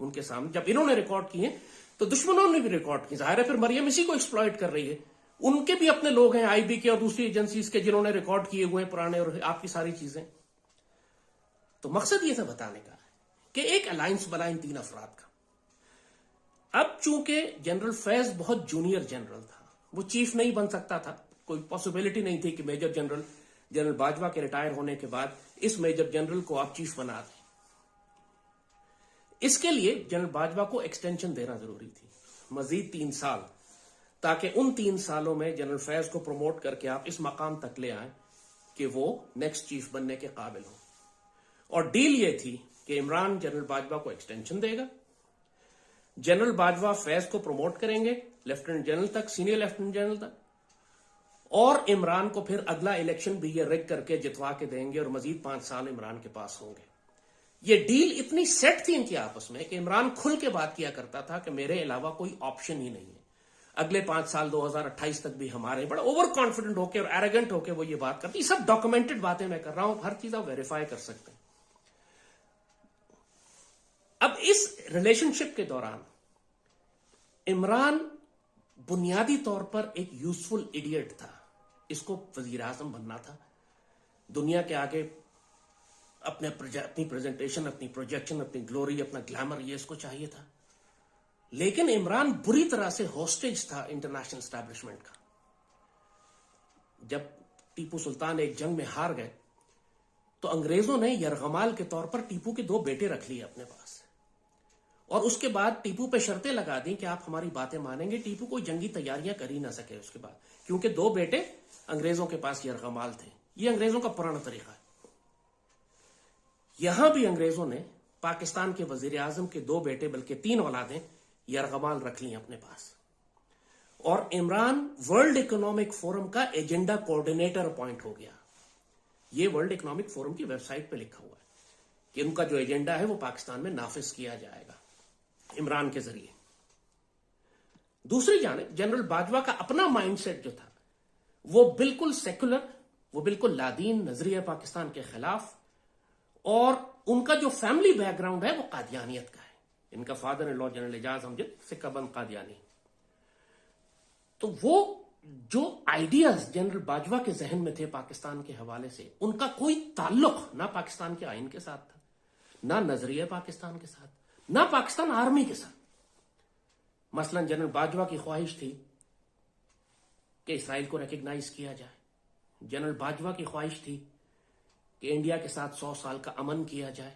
ان کے سامنے. جب انہوں نے ریکارڈ کیے تو دشمنوں نے بھی ریکارڈ کی. ظاہر ہے پھر مریم اسی کو ایکسپلائٹ کر رہی ہے. ان کے بھی اپنے لوگ ہیں آئی بی کے اور دوسری ایجنسیز کے جنہوں نے ریکارڈ کیے ہوئے ہیں پرانے اور آپ کی ساری چیزیں. تو مقصد یہ تھا بتانے کا کہ ایک الائنس بنا ان تین افراد کا. اب چونکہ جنرل فیض بہت جونیئر جنرل تھا, وہ چیف نہیں بن سکتا تھا, کوئی پاسبلٹی نہیں تھی کہ میجر جنرل باجوہ کے ریٹائر ہونے کے بعد اس میجر جنرل کو آپ چیف بنا دیں. اس کے لیے جنرل باجوہ کو ایکسٹینشن دینا ضروری تھی, مزید 3 سال, تاکہ ان 3 سالوں میں جنرل فیض کو پروموٹ کر کے آپ اس مقام تک لے آئیں کہ وہ نیکسٹ چیف بننے کے قابل ہوں. اور ڈیل یہ تھی کہ عمران جنرل باجوہ کو ایکسٹینشن دے گا, جنرل باجوہ فیض کو پروموٹ کریں گے لیفٹیننٹ جنرل تک, سینئر لیفٹیننٹ جنرل تک, اور عمران کو پھر اگلا الیکشن بھی یہ ریگ کر کے جتوا کے دیں گے اور مزید 5 سال عمران کے پاس ہوں گے. یہ ڈیل اتنی سیٹ تھی ان کی آپس میں کہ عمران کھل کے بات کیا کرتا تھا کہ میرے علاوہ کوئی آپشن ہی نہیں ہے, اگلے 5 سال 2028 تک بھی ہمارے. بڑا اوور کانفیڈنٹ ہو کے اور ایروگنٹ ہو کے وہ یہ بات کرتی. سب ڈاکومنٹڈ باتیں میں کر رہا ہوں, ہر چیز آپ ویریفائی کر سکتے ہیں. اب اس ریلیشن شپ کے دوران عمران بنیادی طور پر ایک یوزفل ایڈیٹ تھا. اس کو وزیر اعظم بننا تھا, دنیا کے آگے اپنی پریزنٹیشن, اپنی پروجیکشن, اپنی گلوری, اپنا گلیمر, یہ اس کو چاہیے تھا. لیکن عمران بری طرح سے ہوسٹیج تھا انٹرنیشنل اسٹیبلشمنٹ کا. جب ٹیپو سلطان ایک جنگ میں ہار گئے تو انگریزوں نے یرغمال کے طور پر ٹیپو کے 2 بیٹے رکھ لیے اپنے پاس, اور اس کے بعد ٹیپو پہ شرطیں لگا دیں کہ آپ ہماری باتیں مانیں گے. ٹیپو کوئی جنگی تیاریاں کر ہی نہ سکے اس کے بعد, کیونکہ 2 بیٹے انگریزوں کے پاس یرغمال تھے. یہ انگریزوں کا پرانا طریقہ ہے. یہاں بھی انگریزوں نے پاکستان کے وزیر اعظم کے 2 بیٹے بلکہ 3 اولادیں یرغمال رکھ لی اپنے پاس. اور عمران ورلڈ اکنامک فورم کا ایجنڈا کوارڈینیٹر اپوائنٹ ہو گیا. یہ ورلڈ اکنامک فورم کی ویب سائٹ پہ لکھا ہوا ہے کہ ان کا جو ایجنڈا ہے وہ پاکستان میں نافذ کیا جائے گا عمران کے ذریعے. دوسری جانب جنرل باجوہ کا اپنا مائنڈ سیٹ جو تھا وہ بالکل سیکولر, وہ بالکل لادین نظریہ پاکستان کے خلاف, اور ان کا جو فیملی بیک گراؤنڈ ہے وہ قادیانیت کا ہے. ان کا فادر ان لا جنرل اعجاز امجد سکہ بند قادیانی. تو وہ جو آئیڈیاز جنرل باجوہ کے ذہن میں تھے پاکستان کے حوالے سے, ان کا کوئی تعلق نہ پاکستان کے آئین کے ساتھ تھا, نہ نظریہ پاکستان کے ساتھ, نہ پاکستان آرمی کے ساتھ. مثلا جنرل باجوہ کی خواہش تھی کہ اسرائیل کو ریکگنائز کیا جائے. جنرل باجوہ کی خواہش تھی کہ انڈیا کے ساتھ 100 سال کا امن کیا جائے.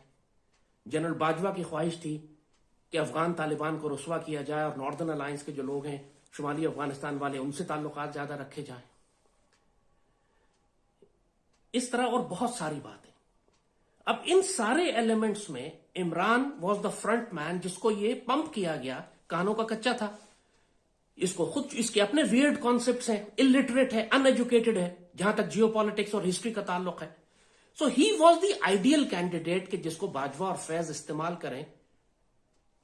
جنرل باجوہ کی خواہش تھی کہ افغان طالبان کو رسوا کیا جائے اور ناردرن الائنس کے جو لوگ ہیں شمالی افغانستان والے, ان سے تعلقات زیادہ رکھے جائیں. اس طرح اور بہت ساری باتیں. اب ان سارے ایلیمنٹس میں عمران واز دا فرنٹ مین, جس کو یہ پمپ کیا گیا, کانوں کا کچا تھا. اس کو خود اس کے اپنے ویئرڈ کانسیپٹس ہیں, الٹریٹ ہے, ان ایجوکیٹڈ ہے جہاں تک جیو پالیٹکس اور ہسٹری کا تعلق ہے. So he was the ideal candidate کہ جس کو باجوہ اور فیض استعمال کریں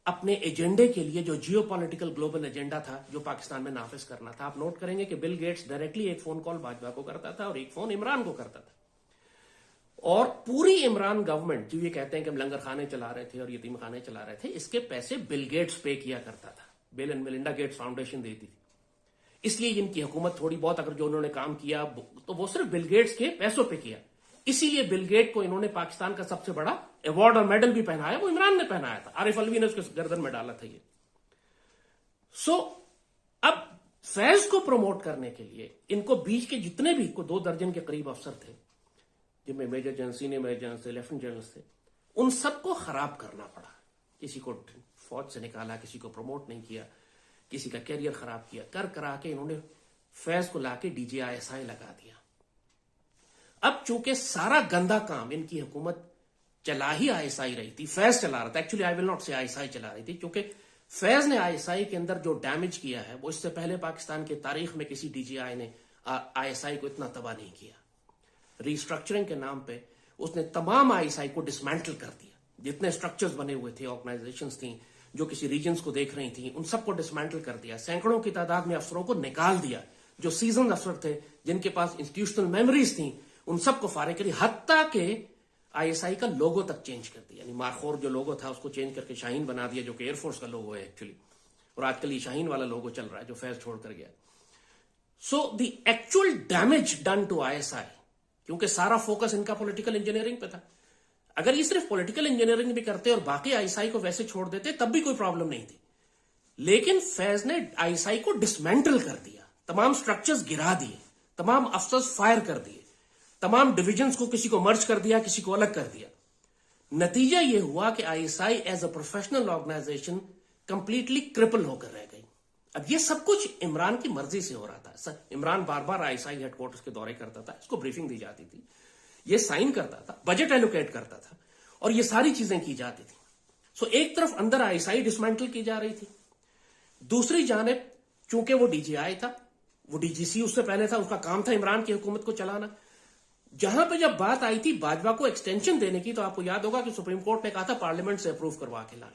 اپنے ایجنڈے کے لیے, جو جیو پالیٹیکل گلوبل ایجنڈا تھا جو پاکستان میں نافذ کرنا تھا. آپ نوٹ کریں گے کہ بل گیٹس ڈائریکٹلی ایک فون کال باجوہ کو کرتا تھا اور ایک فون عمران کو کرتا تھا. اور پوری عمران گورنمنٹ جو یہ کہتے ہیں کہ ہم لنگر خانے چلا رہے تھے اور یتیم خانے چلا رہے تھے, اس کے پیسے بل گیٹس پے کیا کرتا تھا. بل اینڈ میلنڈا گیٹس فاؤنڈیشن دیتی تھی. اس لیے ان کی حکومت تھوڑی بہت اگر جو انہوں نے کام کیا تو وہ صرف بل گیٹس کے پیسوں پہ کیا. اسی لیے بل گیٹ کو انہوں نے پاکستان کا سب سے بڑا ایوارڈ اور میڈل بھی پہنایا, وہ عمران نے پہنایا تھا. عارف الوی نے اس کے گردن میں ڈالا تھا یہ. سو اب فیض کو پروموٹ کرنے کے لیے ان کو بیچ کے جتنے بھی 2 درجن کے قریب افسر تھے, جن میں major general, senior major general تھے, لیفٹیننٹ جنرل تھے, ان سب کو خراب کرنا پڑا. کسی کو فوج سے نکالا, کسی کو پروموٹ نہیں کیا, کسی کا کیریئر خراب کیا. کرا کے انہوں نے فیض کو لا کے ڈی جی آئی ایس آئی لگا دیا. اب چونکہ سارا گندا کام ان کی حکومت چلا ہی آئی ایس آئی رہی تھی, فیض چلا رہا تھا. ایکچولی آئی ول ناٹ سے آئی ایس آئی چلا رہی تھی, کیونکہ فیض نے آئی ایس آئی کے اندر جو ڈیمیج کیا ہے وہ اس سے پہلے پاکستان کی تاریخ میں کسی ڈی جی آئی نے آئی ایس آئی کو اتنا تباہ نہیں کیا. ریسٹرکچرنگ کے نام پہ اس نے تمام آئی ایس آئی کو ڈسمینٹل کر دیا. جتنے اسٹرکچرز بنے ہوئے تھے, آرگنائزیشنز تھیں جو کسی ریجنز کو دیکھ رہی تھیں, ان سب کو ڈسمینٹل کر دیا. سینکڑوں کی تعداد میں افسروں کو نکال دیا جو سیزن افسر تھے, جن کے پاس انسٹیٹیوشنل میموریز تھیں, ان سب کو فارغ کری. حتیٰ کہ آئی ایس آئی کا لوگو تک چینج کر دیا. یعنی مارخور جو لوگو تھا اس کو چینج کر کے شاہین بنا دیا, جو کہ ایئر فورس کا لوگو ہے ایکچولی, اور آج کل یہ شاہین والا لوگو چل رہا ہے جو فیض چھوڑ کر گیا. So the actual damage done to I S I, کیونکہ سارا فوکس ان کا پولیٹیکل انجینئرنگ پہ تھا. اگر یہ صرف پولیٹیکل انجینئرنگ بھی کرتے اور باقی آئی ایس آئی کو ویسے چھوڑ دیتے تب بھی کوئی پرابلم نہیں تھی. لیکن فیض نے آئی ایس آئی کو ڈسمینٹل کر دیا, تمام سٹرکچرز گرا دیے, تمام افسرز فائر کر دیے, تمام ڈویژنز کو کسی کو مرج کر دیا, کسی کو الگ کر دیا. نتیجہ یہ ہوا کہ I S I as a professional organisation completely cripple ہو کر رہ گئی. اب یہ سب کچھ عمران کی مرضی سے ہو رہا تھا. عمران بار بار I S I headquarters کے دورے کرتا تھا, اس کو بریفنگ دی جاتی تھی, یہ سائن کرتا تھا, بجٹ ایلوکیٹ کرتا تھا, اور یہ ساری چیزیں کی جاتی تھی. سو ایک طرف اندر آئی ایس آئی ڈسمینٹل کی جا رہی تھی, دوسری جانب چونکہ وہ ڈی جی آئی تھا, وہ ڈی جی سی اس سے پہلے تھا, اس کا کام تھا عمران کی حکومت کو چلانا. جہاں پہ جب بات آئی تھی باجوہ کو ایکسٹینشن دینے کی, تو آپ کو یاد ہوگا کہ سپریم کورٹ نے کہا تھا پارلیمنٹ سے اپروو کروا کے لائیں.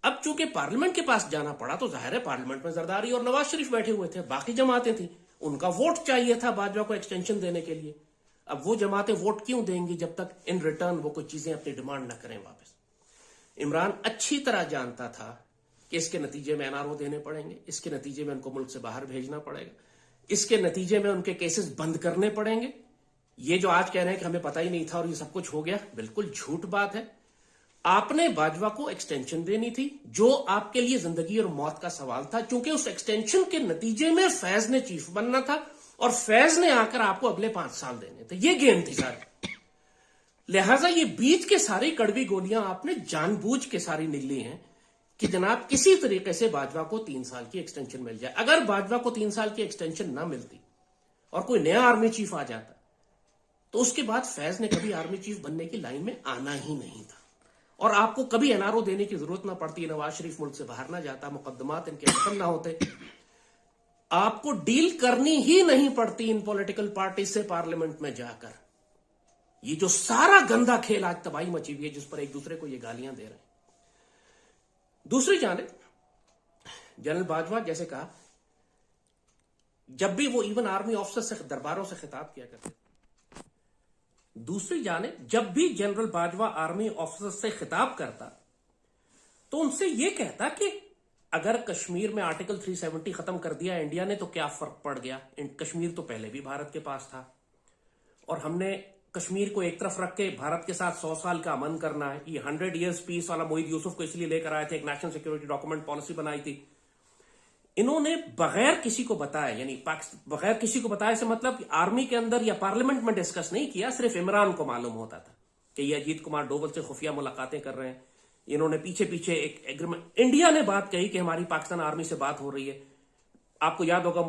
اب چونکہ پارلیمنٹ کے پاس جانا پڑا تو ظاہر ہے پارلیمنٹ میں زرداری اور نواز شریف بیٹھے ہوئے تھے, باقی جماعتیں تھیں, ان کا ووٹ چاہیے تھا باجوہ کو ایکسٹینشن دینے کے لیے. اب وہ جماعتیں ووٹ کیوں دیں گی جب تک ان ریٹرن وہ کوئی چیزیں اپنی ڈیمانڈ نہ کریں واپس. عمران اچھی طرح جانتا تھا کہ اس کے نتیجے میں NRO دینے پڑیں گے, اس کے نتیجے میں ان کو ملک سے باہر بھیجنا پڑے گا, اس کے نتیجے میں ان کے کیسز بند کرنے پڑیں گے. یہ جو آج کہہ رہے ہیں کہ ہمیں پتہ ہی نہیں تھا اور یہ سب کچھ ہو گیا, بالکل جھوٹ بات ہے. آپ نے باجوہ کو ایکسٹینشن دینی تھی جو آپ کے لیے زندگی اور موت کا سوال تھا, چونکہ اس ایکسٹینشن کے نتیجے میں فیض نے چیف بننا تھا اور فیض نے آ کر آپ کو اگلے 5 سال دینے تھے. یہ گیم تھی ساری. لہٰذا یہ بیچ کے ساری کڑوی گولیاں آپ نے جان بوجھ کے ساری نگلی ہیں کہ جناب کسی طریقے سے باجوہ کو 3 سال کی ایکسٹینشن مل جائے. اگر باجوہ کو 3 سال کی ایکسٹینشن نہ ملتی اور کوئی نیا آرمی چیف آ جاتا تو اس کے بعد فیض نے کبھی آرمی چیف بننے کی لائن میں آنا ہی نہیں تھا, اور آپ کو کبھی NRO دینے کی ضرورت نہ پڑتی, نواز شریف ملک سے باہر نہ جاتا, مقدمات ان کے ختم نہ ہوتے, آپ کو ڈیل کرنی ہی نہیں پڑتی ان پولیٹیکل پارٹی سے پارلیمنٹ میں جا کر. یہ جو سارا گندا کھیل آج تباہی مچی ہوئی ہے جس پر ایک دوسرے کو یہ گالیاں دے رہے ہیں. دوسری جانب جنرل باجوہ جیسے کہا, جب بھی وہ ایون آرمی آفیسر سے درباروں سے خطاب کیا کرتے, دوسری جانب جب بھی جنرل باجوہ آرمی آفیسر سے خطاب کرتا تو ان سے یہ کہتا کہ اگر کشمیر میں آرٹیکل 370 ختم کر دیا انڈیا نے تو کیا فرق پڑ گیا, کشمیر تو پہلے بھی بھارت کے پاس تھا اور ہم نے کشمیر کو ایک طرف رکھ کے بھارت کے ساتھ 100 سال کا امن کرنا ہے. یہ 100 ایئرز پیس والا موحید یوسف کو اس لیے لے کر آئے تھے, ایک نیشنل سیکورٹی ڈاکومنٹ پالیسی بنائی تھی. انہوں نے بغیر کسی کو بتائے, یعنی بغیر کسی کو بتائے سے مطلب آرمی کے اندر یا پارلیمنٹ میں ڈسکس نہیں کیا, صرف عمران کو معلوم ہوتا تھا کہ یہ اجیت کمار ڈوبل سے خفیہ ملاقاتیں کر رہے ہیں. انہوں نے پیچھے پیچھے ایک ایگریمنٹ, انڈیا نے بات کہی کہ ہماری پاکستان آرمی سے بات ہو رہی ہے. آپ کو یاد ہوگا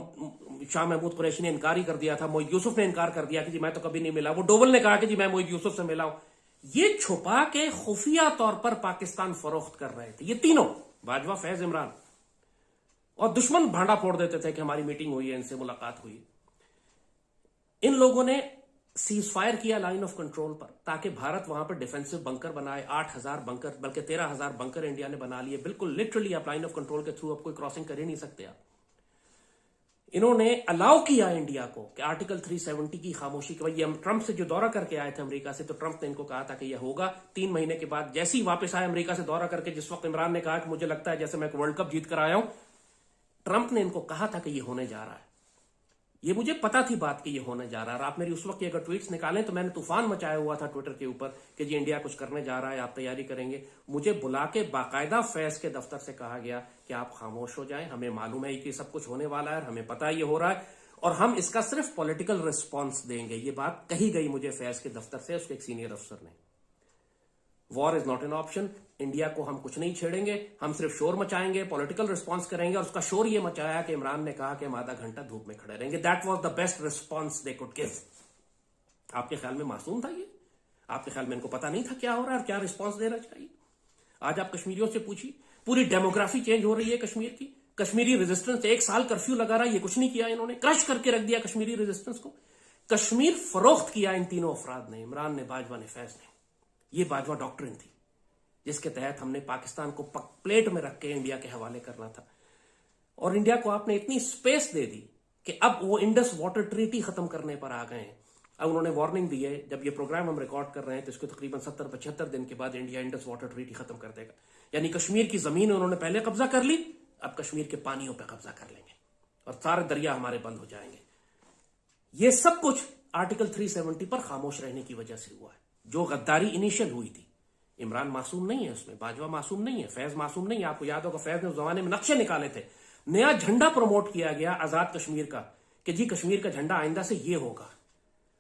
شاہ محمود قریشی نے انکار ہی کر دیا تھا, موحید یوسف نے انکار کر دیا کہ جی میں تو کبھی نہیں ملا, وہ ڈوبل نے کہا کہ جی میں موحید یوسف سے ملا ہوں. یہ چھپا کے خفیہ طور پر پاکستان فروخت کر رہے تھے یہ تینوں, باجوہ, فیض, عمران, اور دشمن بھانڈا پھوڑ دیتے تھے کہ ہماری میٹنگ ہوئی ہے, ان سے ملاقات ہوئی. ان لوگوں نے سیز فائر کیا لائن آف کنٹرول پر تاکہ بھارت وہاں پر ڈیفینسو بنکر بنائے. 8000 بنکر بلکہ 13000 بنکر انڈیا نے بنا لیے. بالکل لٹرلی آپ لائن آف کنٹرول کے تھرو اب کوئی کراسنگ کر ہی نہیں سکتے آپ. انہوں نے الاؤ کیا انڈیا کو کہ آرٹیکل 370 کی خاموشی کے وجہ, ٹرمپ سے جو دورہ کر کے آئے تھے امریکہ سے, تو ٹرمپ نے ان کو کہا تھا کہ یہ ہوگا 3 مہینے کے بعد. جیسے ہی واپس آئے امریکہ سے دورہ کر کے, جس وقت عمران نے کہا کہ مجھے لگتا ہے جیسے میں ورلڈ کپ جیت کر آیا ہوں, ٹرمپ نے ان کو کہا تھا کہ یہ ہونے جا رہا ہے. یہ مجھے پتا تھی بات کہ یہ ہونے جا رہا ہے. اور آپ میری اس وقت اگر ٹویٹس نکالیں تو میں نے طوفان مچایا ہوا تھا ٹویٹر کے اوپر کہ جی انڈیا کچھ کرنے جا رہا ہے, آپ تیاری کریں گے. مجھے بلا کے باقاعدہ فیض کے دفتر سے کہا گیا کہ آپ خاموش ہو جائیں, ہمیں معلوم ہے کہ سب کچھ ہونے والا ہے, ہمیں پتا یہ ہو رہا ہے, اور ہم اس کا صرف پولیٹیکل ریسپانس دیں گے. یہ بات کہی گئی مجھے فیض کے دفتر سے, اس کے ایک سینئر افسر نے. War is not an option, India کو ہم کچھ نہیں چھیڑیں گے, ہم صرف شور مچائیں گے, پولیٹیکل ریسپانس کریں گے. اور اس کا شور یہ مچایا کہ عمران نے کہا کہ ہم آدھا گھنٹہ دھوپ میں کھڑے رہیں گے. That was the best response they could give. آپ کے خیال میں معصوم تھا یہ؟ آپ کے خیال میں ان کو پتا نہیں تھا کیا ہو رہا ہے اور کیا ریسپانس دینا چاہیے؟ آج آپ کشمیریوں سے پوچھیے, پوری ڈیموگرافی چینج ہو رہی ہے کشمیر کی. کشمیری ریزسٹنس 1 سال کرفیو لگا رہا ہے, یہ کچھ نہیں کیا انہوں نے, کرش کر کے رکھ دیا کشمیری ریزسٹنس کو. کشمیر فروخت کیا ان تینوں افراد نے, عمران نے, باجوہ نے, فیض نے. یہ باجوہ ڈاکٹرن تھی جس کے تحت ہم نے پاکستان کو پلیٹ میں رکھ کے انڈیا کے حوالے کرنا تھا. اور انڈیا کو آپ نے اتنی سپیس دے دی کہ اب وہ انڈس واٹر ٹریٹی ختم کرنے پر آ گئے ہیں. اب انہوں نے وارننگ دی ہے، جب یہ پروگرام ہم ریکارڈ کر رہے ہیں تو اس کو تقریباً 70-75 دن کے بعد انڈیا انڈس واٹر ٹریٹی ختم کر دے گا. یعنی کشمیر کی زمین انہوں نے پہلے قبضہ کر لی، اب کشمیر کے پانیوں پہ قبضہ کر لیں گے اور سارے دریا ہمارے بند ہو جائیں گے. یہ سب کچھ آرٹیکل 370 پر خاموش رہنے کی وجہ سے ہوا ہے. جو غداری انیشل ہوئی تھی، عمران معصوم نہیں ہے اس میں، باجوہ معصوم نہیں ہے، فیض معصوم نہیں ہے. آپ کو یاد ہوگا فیض نے اس زمانے میں نقشے نکالے تھے، نیا جھنڈا پروموٹ کیا گیا آزاد کشمیر کا کہ جی کشمیر کا جھنڈا آئندہ سے یہ ہوگا.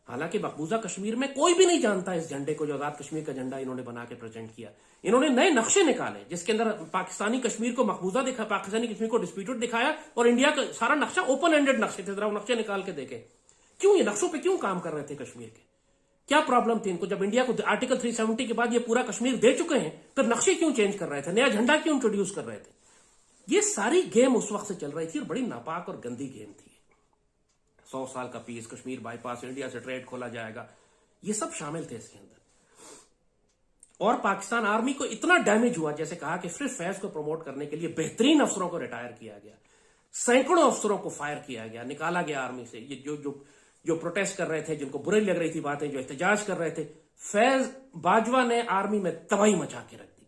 حالانکہ مقبوضہ کشمیر میں کوئی بھی نہیں جانتا اس جھنڈے کو جو آزاد کشمیر کا جھنڈا انہوں نے بنا کے پریزنٹ کیا. انہوں نے نئے نقشے نکالے جس کے اندر پاکستانی کشمیر کو مقبوضہ دکھا، پاکستانی کشمیر کو ڈسپیوٹڈ دکھایا، اور انڈیا کا سارا نقشہ اوپن اینڈڈ نقشے تھے. ذرا وہ نقشے نکال کے دیکھیں کیوں یہ نقشوں پہ کیوں کام کر رہے تھے کشمیر کے، کیا پرابلم تھی ان کو. جب انڈیا کو آرٹیکل 370 کے بعد یہ پورا کشمیر دے چکے ہیں پھر نقشے کیوں چینج کر رہے تھے، نیا جھنڈا کیوں انٹروڈیوس کر رہے تھے. یہ ساری گیم اس وقت سے چل رہی تھی اور بڑی ناپاک اور گندی گیم تھی. 100 سال کا پیس، کشمیر بائی پاس، انڈیا سے ٹریڈ کھولا جائے گا، یہ سب شامل تھے اس کے اندر. اور پاکستان آرمی کو اتنا ڈیمیج ہوا، جیسے کہا کہ صرف فیض کو پروموٹ کرنے کے لیے بہترین افسروں کو ریٹائر کیا گیا، سینکڑوں افسروں کو فائر کیا گیا، نکالا گیا آرمی سے. یہ جو پروٹیسٹ کر رہے تھے، جن کو برے لگ رہی تھی باتیں، جو احتجاج کر رہے تھے، فیض باجوہ نے آرمی میں تباہی مچا کے رکھ دی.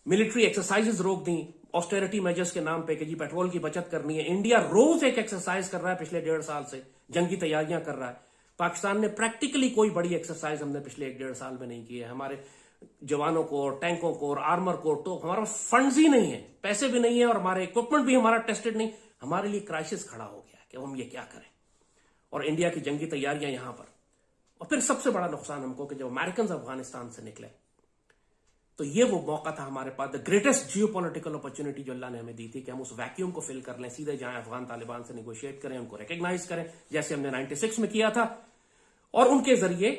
ملٹری ایکسرسائزز روک دیں آسٹیرٹی میجرز کے نام پہ کہ جی پیٹرول کی بچت کرنی ہے. انڈیا روز ایک ایکسرسائز کر رہا ہے پچھلے 1.5 سال سے، جنگی تیاریاں کر رہا ہے. پاکستان نے پریکٹیکلی کوئی بڑی ایکسرسائز ہم نے پچھلے 1.5 سال میں نہیں کی ہے. ہمارے جوانوں کو، ٹینکوں کو اور آرمر کو تو ہمارا فنڈز ہی نہیں ہے، پیسے بھی نہیں ہے، اور ہمارے اکوپمنٹ بھی ہمارا ٹیسٹڈ نہیں. ہمارے لیے کرائسس کھڑا ہو گیا کہ ہم یہ کیا کریں، اور انڈیا کی جنگی تیاریاں یہاں پر. اور پھر سب سے بڑا نقصان ہم کو کہ جب امریکنز افغانستان سے نکلے تو یہ وہ موقع تھا ہمارے پاس، the greatest geopolitical opportunity جو اللہ نے ہمیں دی تھی کہ ہم اس ویکیوم کو فل کر لیں، سیدھے جائیں افغان طالبان سے نیگوشیٹ کریں، ان کو ریکگنائز کریں جیسے ہم نے 96 میں کیا تھا، اور ان کے ذریعے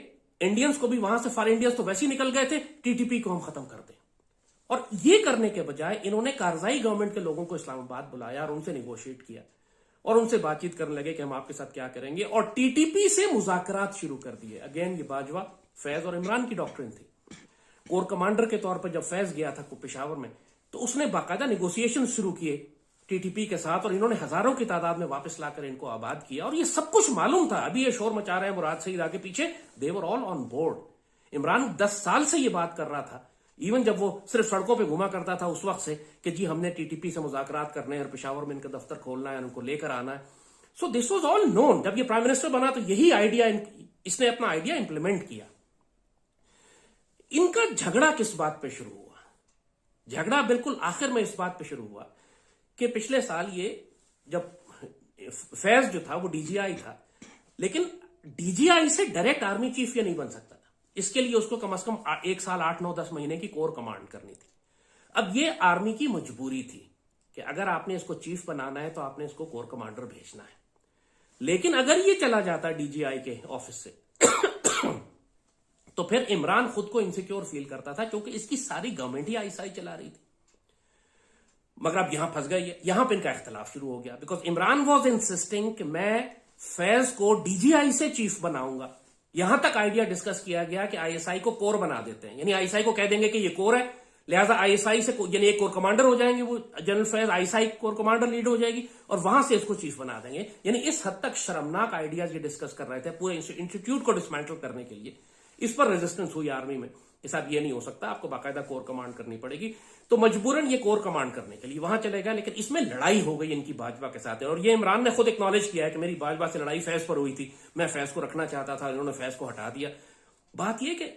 انڈینز کو بھی وہاں سے، فار انڈینز تو ویسے ہی نکل گئے تھے، ٹی ٹی پی کو ہم ختم کر دیں. اور یہ کرنے کے بجائے انہوں نے کارزائی گورنمنٹ کے لوگوں کو اسلام آباد بلایا اور ان سے نیگوشیٹ کیا اور ان سے بات چیت کرنے لگے کہ ہم آپ کے ساتھ کیا کریں گے، اور ٹی ٹی پی سے مذاکرات شروع کر دیے. اگین یہ باجوہ، فیض اور عمران کی ڈاکٹرن تھی. کور کمانڈر کے طور پر جب فیض گیا تھا پشاور میں تو اس نے باقاعدہ نیگوسیشن شروع کیے ٹی ٹی پی کے ساتھ، اور انہوں نے ہزاروں کی تعداد میں واپس لا کر ان کو آباد کیا. اور یہ سب کچھ معلوم تھا. ابھی یہ شور مچا رہے ہیں مراد سعید آگے پیچھے، they were all on board. Imran 10 سال سے یہ بات کر رہا تھا، ایون جب وہ صرف سڑکوں پہ گھوما کرتا تھا اس وقت سے، کہ جی ہم نے ٹی ٹی پی سے مذاکرات کرنے ہیں اور پشاور میں ان کا دفتر کھولنا ہے، ان کو لے کر آنا ہے. سو دس واز آل نون. جب یہ پرائم منسٹر بنا تو یہی آئیڈیا اس نے اپنا آئیڈیا امپلیمنٹ کیا. ان کا جھگڑا کس بات پہ شروع ہوا؟ جھگڑا بالکل آخر میں اس بات پہ شروع ہوا کہ پچھلے سال یہ جب فیض جو تھا وہ ڈی جی آئی تھا، لیکن ڈی جی آئی سے ڈائریکٹ آرمی چیف یہ نہیں بن سکتا تھا. اس کے لیے اس کو کم از کم 1 سال 8-9-10 مہینے کی کور کمانڈ کرنی تھی. اب یہ آرمی کی مجبوری تھی کہ اگر آپ نے اس کو چیف بنانا ہے تو آپ نے اس کو کور کمانڈر بھیجنا ہے. لیکن اگر یہ چلا جاتا ڈی جی آئی کے آفس سے تو پھر عمران خود کو انسیکیور فیل کرتا تھا کیونکہ اس کی ساری گورنمنٹ ہی آئی چلا رہی تھی. مگر اب یہاں پھنس گئی ہے، یہاں پہ ان کا اختلاف شروع ہو گیا، بیکاز عمران واز انسسٹنگ کہ میں فیض کو ڈی جی آئی سے چیف بناؤں گا. یہاں تک آئیڈیا ڈسکس کیا گیا کہ آئی ایس آئی کو کور بنا دیتے ہیں، یعنی آئی ایس آئی کو کہہ دیں گے کہ یہ کور ہے، لہٰذا آئی ایس آئی سے یعنی ایک کور کمانڈر ہو جائیں گے وہ general Faiz, I S I corps commander lead ہو جائے گی اور وہاں سے اس کو چیف بنا دیں گے. یعنی اس حد تک شرمناک آئیڈیاز یہ ڈسکس کر رہے تھے پورے انسٹیٹیوٹ کو ڈسمینٹل کرنے کے لیے. اس پر ریزسٹنس ہوئی آرمی میں کہ صاحب یہ نہیں ہو سکتا، آپ کو باقاعدہ کور کمانڈ کرنی پڑے گی. تو مجبوراً یہ کور کمانڈ کرنے کے لیے وہاں چلے گا. لیکن اس میں لڑائی ہو گئی ان کی باجوہ کے ساتھ، اور یہ عمران نے خود اکنالج کیا ہے کہ میری باجوہ سے لڑائی فیض پر ہوئی تھی، میں فیض کو رکھنا چاہتا تھا، انہوں نے فیض کو ہٹا دیا. بات یہ کہ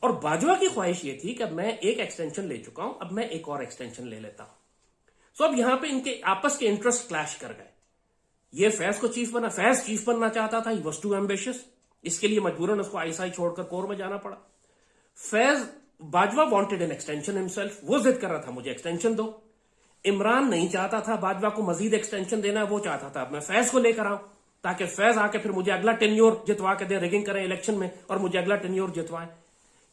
اور باجوہ کی خواہش یہ تھی کہ اب میں ایک ایکسٹینشن لے چکا ہوں، اب میں ایک اور ایکسٹینشن لے لیتا ہوں. سو اب یہاں پہ ان کے آپس کے انٹرسٹ کلیش کر گئے. یہ فیض کو چیف بنا، فیض چیف بننا چاہتا تھا، ہی واز ٹو ایمبیشس، اس کے لیے مجبوراً اس کو آئی ایس آئی چھوڑ کر کور میں جانا پڑا. Faiz Bajwa wanted an extension himself, وہ ضد کر رہا تھا مجھے ایکسٹینشن دو. عمران نہیں چاہتا تھا باجوہ کو مزید ایکسٹینشن دینا، وہ چاہتا تھا میں فیض کو لے کر آؤں تاکہ فیض آ کے پھر مجھے اگلا ٹینیور جتوا کے دے، ریگنگ کریں الیکشن میں اور مجھے اگلا ٹینیور جتوائیں.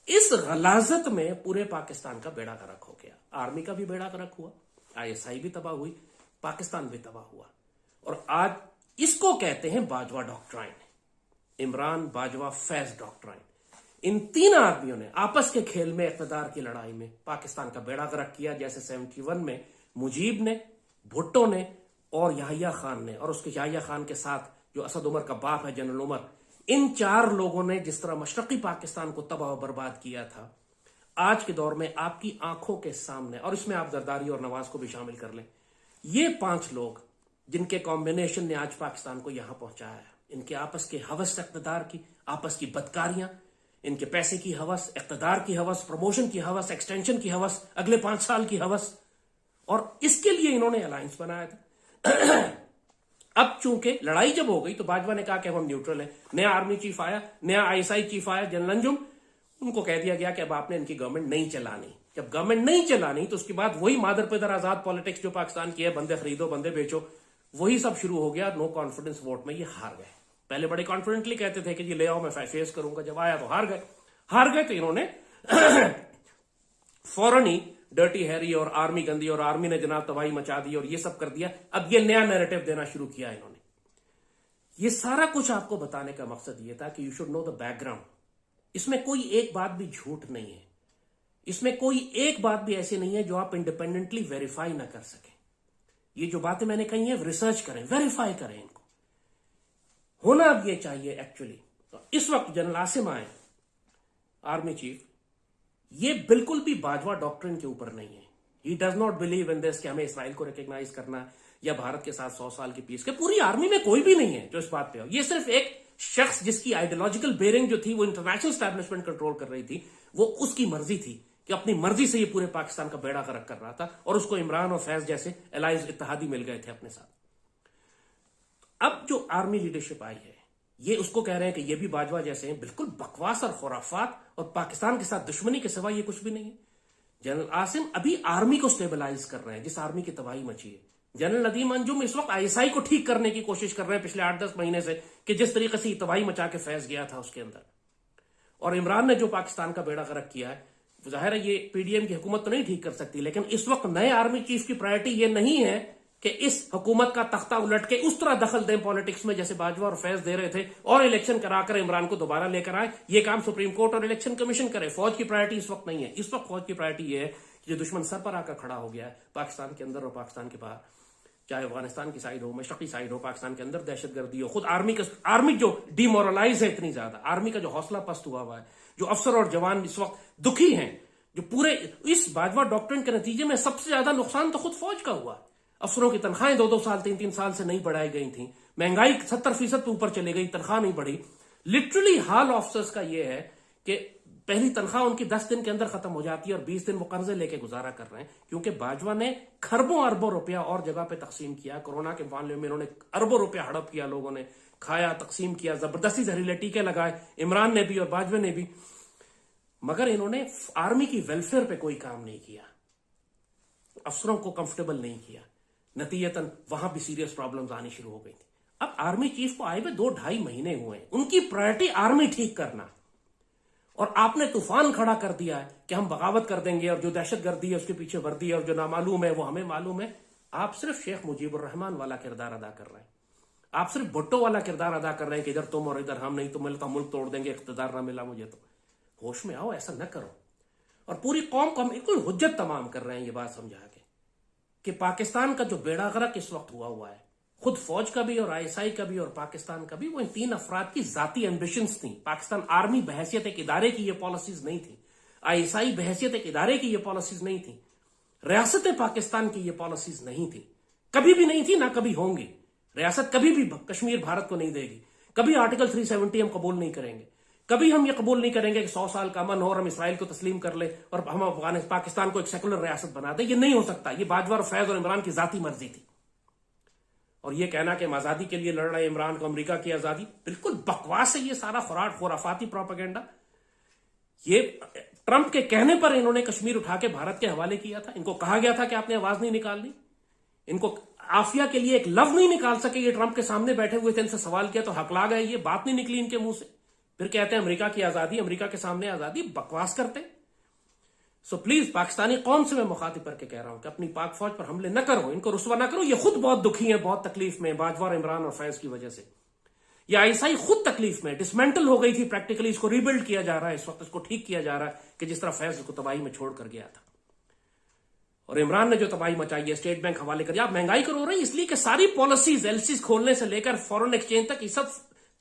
اس غلاظت میں پورے پاکستان کا بیڑا غرق ہو گیا. آرمی کا بھی بیڑا غرق ہوا، آئی ایس آئی بھی تباہ ہوئی، پاکستان بھی تباہ ہوا. اور آج اس کو کہتے ہیں باجوہ ڈاکٹرائن، عمران باجوہ فیض ڈاکٹرائن. ان 3 آدمیوں نے آپس کے کھیل میں، اقتدار کی لڑائی میں پاکستان کا بیڑا غرق کیا. جیسے 71 میں مجیب نے، بھٹو نے اور یحییٰ خان نے، اور اس کے یحییٰ خان کے ساتھ جو اسد عمر کا باپ ہے جنرل عمر، ان 4 لوگوں نے جس طرح مشرقی پاکستان کو تباہ و برباد کیا تھا، آج کے دور میں آپ کی آنکھوں کے سامنے، اور اس میں آپ زرداری اور نواز کو بھی شامل کر لیں، یہ 5 لوگ جن کے کمبینیشن نے آج پاکستان کو یہاں پہنچایا ہے، ان کے آپس کے ہوس اقتدار کی، آپس کی بدکاریاں، ان کے پیسے کی ہوس، اقتدار کی ہوس، پروموشن کی ہوس، ایکسٹینشن کی ہوس، اگلے 5 سال کی ہوس، اور اس کے لیے انہوں نے الائنس بنایا تھا۔ اب چونکہ لڑائی جب ہو گئی تو باجوہ نے کہا کہ ہم نیوٹرل ہیں، نیا آرمی چیف آیا، نیا ISI چیف آیا جنرل انجم، ان کو کہہ دیا گیا کہ اب آپ نے ان کی گورنمنٹ نہیں چلانی۔ جب گورنمنٹ نہیں چلانی تو اس کے بعد وہی مادر پدر آزاد پالیٹکس جو پاکستان کی ہے، بندے خریدو بندے بیچو، وہی سب شروع ہو گیا۔ نو کانفیڈنس ووٹ میں یہ ہار گئے۔ پہلے بڑے کانفیڈنٹلی کہتے تھے کہ یہ لے آؤ میں فیس کروں گا، جب آیا تو ہار گئے تو انہوں نے فوراً ہی ڈرٹی ہیری اور آرمی گندی اور آرمی نے جناب تباہی مچا دی اور یہ سب کر دیا۔ اب یہ نیا نیریٹو دینا شروع کیا انہوں نے۔ یہ سارا کچھ آپ کو بتانے کا مقصد یہ تھا کہ you should know the background. اس میں کوئی ایک بات بھی جھوٹ نہیں ہے، اس میں کوئی ایک بات بھی ایسی نہیں ہے جو آپ انڈیپینڈنٹلی ویریفائی نہ کر سکیں۔ یہ جو باتیں میں نے کہی ہیں ریسرچ کریں، ویریفائی کریں ان کو۔ ہونا اب یہ چاہیے ایکچولی۔ اس وقت جنرل عاصم آئے آرمی چیف، یہ بالکل بھی باجوہ ڈاکٹرن کے اوپر نہیں ہے۔ He does not believe in this کہ ہمیں اسرائیل کو ریکگنائز کرنا ہے یا بھارت کے ساتھ 100 سال کی پیس کے۔ پوری آرمی میں کوئی بھی نہیں ہے جو اس بات پہ ہو۔ یہ صرف ایک شخص جس کی آئیڈیالوجیکل بیرنگ جو تھی وہ انٹرنیشنل اسٹیبلشمنٹ کنٹرول کر رہی تھی، وہ اس کی مرضی تھی کہ اپنی مرضی سے یہ پورے پاکستان کا بیڑا غرق کر رہا تھا، اور اس کو عمران اور فیض جیسے الائز اتحادی مل گئے تھے اپنے ساتھ۔ اب جو آرمی لیڈرشپ آئی ہے یہ اس کو کہہ رہے ہیں کہ یہ بھی باجوہ جیسے ہیں، بالکل بکواس اور خرافات، اور پاکستان کے ساتھ دشمنی کے سوا یہ کچھ بھی نہیں ہے۔ جنرل عاصم ابھی آرمی کو سٹیبلائز کر رہے ہیں جس آرمی کی تباہی مچی ہے۔ جنرل ندیم انجم اس وقت ISI کو ٹھیک کرنے کی کوشش کر رہے ہیں پچھلے 8-10 مہینے سے، کہ جس طریقے سے تباہی مچا کے فیض گیا تھا اس کے اندر، اور عمران نے جو پاکستان کا بیڑا غرق کیا ہے، ظاہر ہے یہ PDM کی حکومت تو نہیں ٹھیک کر سکتی، لیکن اس وقت نئے آرمی چیف کی پرائرٹی یہ نہیں ہے کہ اس حکومت کا تختہ الٹ کے اس طرح دخل دیں پالیٹکس میں جیسے باجوہ اور فیض دے رہے تھے، اور الیکشن کرا کر عمران کو دوبارہ لے کر آئے۔ یہ کام سپریم کورٹ اور الیکشن کمیشن کرے۔ فوج کی پرائرٹی اس وقت نہیں ہے۔ اس وقت فوج کی پرائرٹی یہ ہے کہ جو دشمن سر پر آ کر کھڑا ہو گیا ہے پاکستان کے اندر اور پاکستان کے باہر، چاہے افغانستان کی سائڈ ہو، مشرقی سائڈ ہو، پاکستان کے اندر دہشت گردی ہو، خود آرمی جو ڈی مورلائز ہے اتنی زیادہ، آرمی کا جو حوصلہ پست ہوا ہے، جو افسر اور جوان اس وقت دکھی ہیں، جو پورے اس باجوہ ڈاکٹرن کے نتیجے میں سب سے زیادہ نقصان تو خود فوج کا ہوا۔ افسروں کی تنخواہیں 2-2 سال 3-3 سال سے نہیں بڑھائی گئی تھیں، مہنگائی 70% پہ اوپر چلے گئی، تنخواہ نہیں بڑھی۔ لٹرلی حال آفیسرز کا یہ ہے کہ پہلی تنخواہ ان کی 10 دن کے اندر ختم ہو جاتی ہے اور 20 دن وہ قرضے لے کے گزارا کر رہے ہیں، کیونکہ باجوہ نے کھربوں اربوں روپیہ اور جگہ پہ تقسیم کیا۔ کورونا کے معاملے میں انہوں نے اربوں روپیہ ہڑپ کیا، لوگوں نے کھایا، تقسیم کیا، زبردستی زہریلے ٹیکے لگائے، عمران نے بھی اور باجوہ نے بھی، مگر انہوں نے آرمی کی ویلفیئر پہ کوئی کام نہیں کیا، افسروں کو کمفرٹیبل نہیں کیا۔ نتیجتاً وہاں بھی سیریس پرابلمز آنی شروع ہو گئی تھی۔ اب آرمی چیف کو آئے ہوئے 2-2.5 مہینے ہوئے ہیں، ان کی پرائرٹی آرمی ٹھیک کرنا، اور آپ نے طوفان کھڑا کر دیا ہے کہ ہم بغاوت کر دیں گے، اور جو دہشت گردی ہے اس کے پیچھے وردی ہے، اور جو نامعلوم ہے وہ ہمیں معلوم ہے۔ آپ صرف شیخ مجیب الرحمان والا کردار ادا کر رہے ہیں، آپ صرف بھٹو والا کردار ادا کر رہے ہیں کہ ادھر تم اور ادھر ہم، نہیں تو ملتا ملک توڑ دیں گے، اقتدار نہ ملا مجھے تو۔ ہوش میں آؤ، ایسا نہ کرو۔ اور پوری قوم کو ہم بالکل حجت تمام کر رہے ہیں یہ بات سمجھا کے کہ پاکستان کا جو بیڑا غرق اس وقت ہوا ہے، خود فوج کا بھی اور ISI کا بھی اور پاکستان کا بھی، وہ ان 3 افراد کی ذاتی ایمبیشنز تھیں۔ پاکستان آرمی بحیثیت ایک ادارے کی یہ پالیسیز نہیں تھی، ISI بحیثیت ایک ادارے کی یہ پالیسیز نہیں تھی، ریاست پاکستان کی یہ پالیسیز نہیں تھی، کبھی بھی نہیں تھی، نہ کبھی ہوں گی۔ ریاست کبھی بھی کشمیر بھارت کو نہیں دے گی، کبھی آرٹیکل 370 ہم قبول نہیں کریں گے، کبھی ہم یہ قبول نہیں کریں گے کہ 100 سال کا امن ہو اور ہم اسرائیل کو تسلیم کر لیں اور ہم پاکستان کو ایک سیکولر ریاست بنا دیں۔ یہ نہیں ہو سکتا، یہ باجوہ اور فیض اور عمران کی ذاتی مرضی تھی۔ اور یہ کہنا کہ ہم آزادی کے لیے لڑ رہے ہیں، عمران کو امریکہ کی آزادی، بالکل بکواس ہے یہ سارا خرافاتی پروپیگنڈا۔ یہ ٹرمپ کے کہنے پر انہوں نے کشمیر اٹھا کے بھارت کے حوالے کیا تھا، ان کو کہا گیا تھا کہ آپ نے آواز نہیں نکالنی، ان کو عافیہ کے لیے ایک لفظ نہیں نکال سکے، یہ ٹرمپ کے سامنے بیٹھے ہوئے تھے، ان سے سوال کیا تو ہکلا گئے، یہ بات نہیں نکلی ان کے منہ سے، پھر کہتے ہیں امریکہ کی آزادی، امریکہ کے سامنے آزادی، بکواس کرتے۔ سو پلیز پاکستانی قوم سے میں مخاطب کر کے کہہ رہا ہوں کہ اپنی پاک فوج پر حملے نہ کرو، ان کو رسوا نہ کرو، یہ خود بہت دکھی ہیں، بہت تکلیف میں، باجوہ اور عمران اور فیض کی وجہ سے۔ یہ ISI خود تکلیف میں، ڈسمینٹل ہو گئی تھی پریکٹیکلی، اس کو ریبلڈ کیا جا رہا ہے اس وقت، اس کو ٹھیک کیا جا رہا ہے کہ جس طرح فیض کو تباہی میں چھوڑ کر گیا تھا۔ اور عمران نے جو تباہی مچائی ہے، اسٹیٹ بینک حوالے کر، آپ مہنگائی کرو رہی اس لیے کہ ساری پالیسیز LCs کھولنے سے لے کر فورن ایکسچینج تک یہ سب